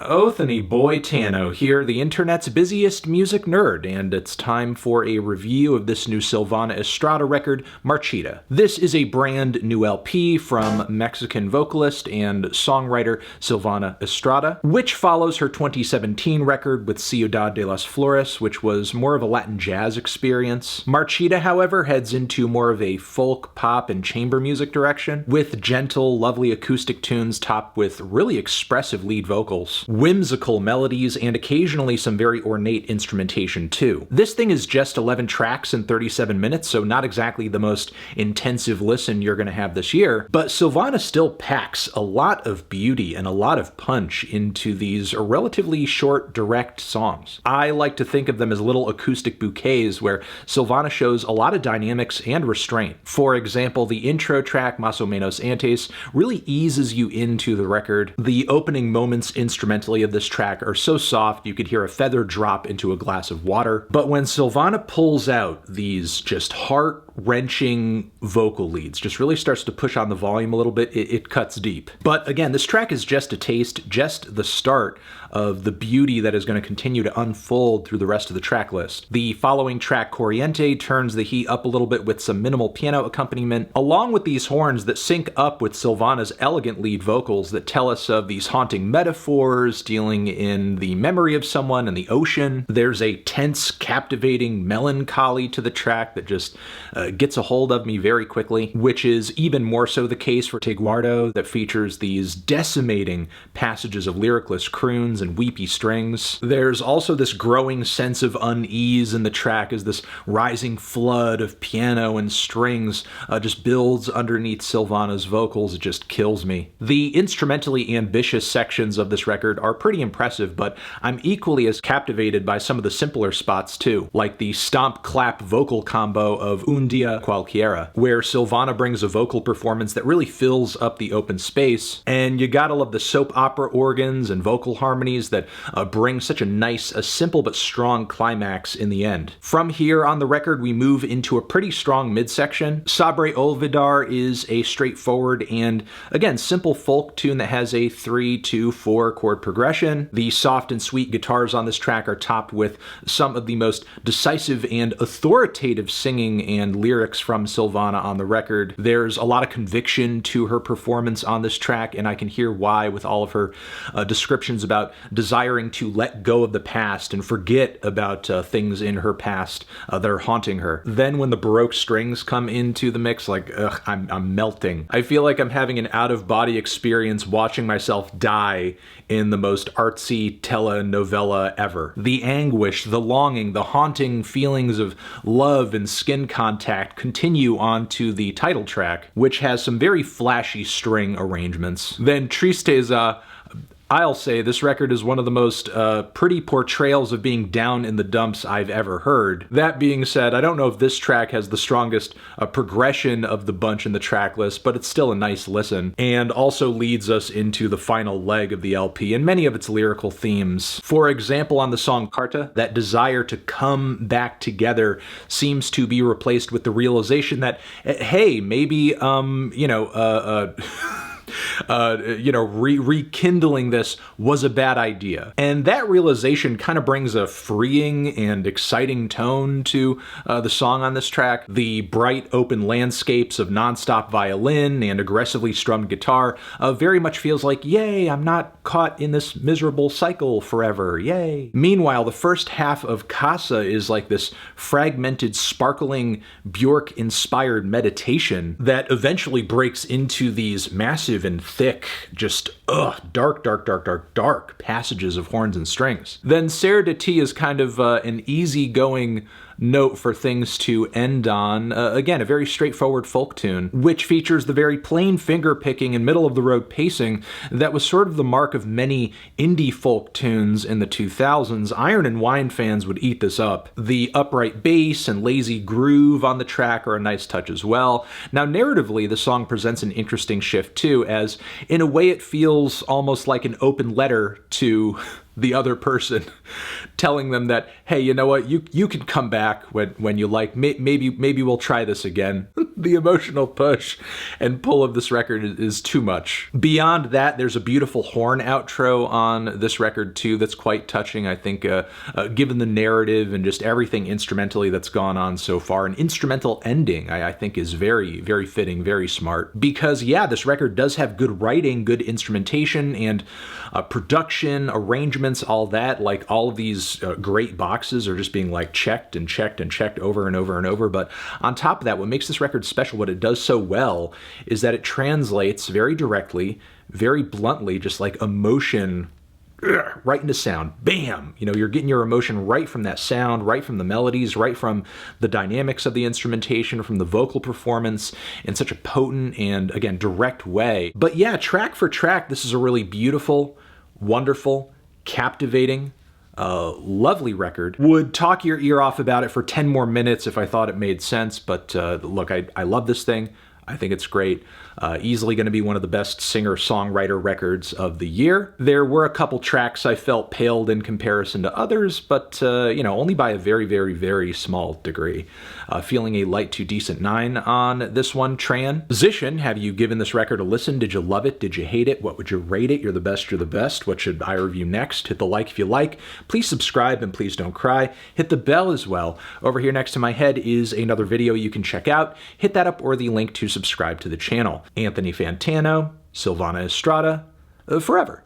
Othany Boy Tano here, the internet's busiest music nerd, and it's time for a review of this new Silvana Estrada record, Marchita. This is a brand new LP from Mexican vocalist and songwriter Silvana Estrada, which follows her 2017 record with Ciudad de las Flores, which was more of a Latin jazz experience. Marchita, however, heads into more of a folk, pop, and chamber music direction, with gentle, lovely acoustic tunes topped with really expressive lead vocals, whimsical melodies, and occasionally some very ornate instrumentation too. This thing is just 11 tracks in 37 minutes, so not exactly the most intensive listen you're going to have this year, but Silvana still packs a lot of beauty and a lot of punch into these relatively short, direct songs. I like to think of them as little acoustic bouquets where Silvana shows a lot of dynamics and restraint. For example, the intro track, Más o menos antes, really eases you into the record. The opening moments instrumentally of this track are so soft you could hear a feather drop into a glass of water. But when Silvana pulls out these just heart-wrenching vocal leads, just really starts to push on the volume a little bit, it cuts deep. But again, this track is just a taste, just the start of the beauty that is going to continue to unfold through the rest of the track list. The following track, Coriente, turns the heat up a little bit with some minimal piano accompaniment, along with these horns that sync up with Silvana's elegant lead vocals that tell us of these haunting metaphors dealing in the memory of someone and the ocean. There's a tense, captivating melancholy to the track that just gets a hold of me very quickly, which is even more so the case for GUARDO, that features these decimating passages of lyricless croons and weepy strings. There's also this growing sense of unease in the track as this rising flood of piano and strings just builds underneath Silvana's vocals. It just kills me. The instrumentally ambitious sections of this record are pretty impressive, but I'm equally as captivated by some of the simpler spots too, like the stomp-clap vocal combo of Un Día Cualquiera, where Silvana brings a vocal performance that really fills up the open space, and you gotta love the soap opera organs and vocal harmonies that bring such a nice, simple but strong climax in the end. From here on the record, we move into a pretty strong midsection. Sabor Elvidar is a straightforward and, again, simple folk tune that has a 3-2-4 chord progression. The soft and sweet guitars on this track are topped with some of the most decisive and authoritative singing and lyrics from Silvana on the record. There's a lot of conviction to her performance on this track, and I can hear why with all of her descriptions about desiring to let go of the past and forget about things in her past that are haunting her. Then when the Baroque strings come into the mix, like, I'm melting. I feel like I'm having an out-of-body experience watching myself die in the most artsy telenovela ever. The anguish, the longing, the haunting feelings of love and skin contact continue on to the title track, which has some very flashy string arrangements. Then Trista, I'll say this record is one of the most pretty portrayals of being down in the dumps I've ever heard. That being said, I don't know if this track has the strongest progression of the bunch in the track list, but it's still a nice listen, and also leads us into the final leg of the LP and many of its lyrical themes. For example, on the song CARTA, that desire to come back together seems to be replaced with the realization that, hey, maybe, rekindling this was a bad idea. And that realization kind of brings a freeing and exciting tone to the song on this track. The bright open landscapes of nonstop violin and aggressively strummed guitar very much feels like, yay, I'm not caught in this miserable cycle forever, yay. Meanwhile, the first half of Casa is like this fragmented, sparkling, Björk-inspired meditation that eventually breaks into these massive and thick, just dark passages of horns and strings. Then Ser de Ti is kind of an easygoing note for things to end on. Again, a very straightforward folk tune, which features the very plain finger-picking and middle-of-the-road pacing that was sort of the mark of many indie folk tunes in the 2000s. Iron and Wine fans would eat this up. The upright bass and lazy groove on the track are a nice touch as well. Now, narratively, the song presents an interesting shift too, as in a way it feels almost like an open letter to the other person, telling them that, hey, you know what, you can come back when you like, maybe we'll try this again. The emotional push and pull of this record is too much. Beyond that, there's a beautiful horn outro on this record too that's quite touching. I think given the narrative and just everything instrumentally that's gone on so far, an instrumental ending I think is very, very fitting, very smart. Because yeah, this record does have good writing, good instrumentation, and production, arrangements, all that. Like all of these great boxes are just being like checked and checked and checked over and over and over. But on top of that, what makes this record special, what it does so well, is that it translates very directly, very bluntly, just like emotion right into sound. Bam! You know, you're getting your emotion right from that sound, right from the melodies, right from the dynamics of the instrumentation, from the vocal performance in such a potent and, again, direct way. But yeah, track for track, this is a really beautiful, wonderful, captivating, lovely record. Would talk your ear off about it for 10 more minutes if I thought it made sense, but look, I love this thing. I think it's great. Easily going to be one of the best singer-songwriter records of the year. There were a couple tracks I felt paled in comparison to others, but you know, only by a very, very, very small degree. Feeling a light to decent 9 on this one. Transition, have you given this record a listen? Did you love it? Did you hate it? What would you rate it? You're the best, you're the best. What should I review next? Hit the like if you like. Please subscribe and please don't cry. Hit the bell as well. Over here next to my head is another video you can check out. Hit that up or the link to subscribe to the channel. Anthony Fantano, Silvana Estrada, forever.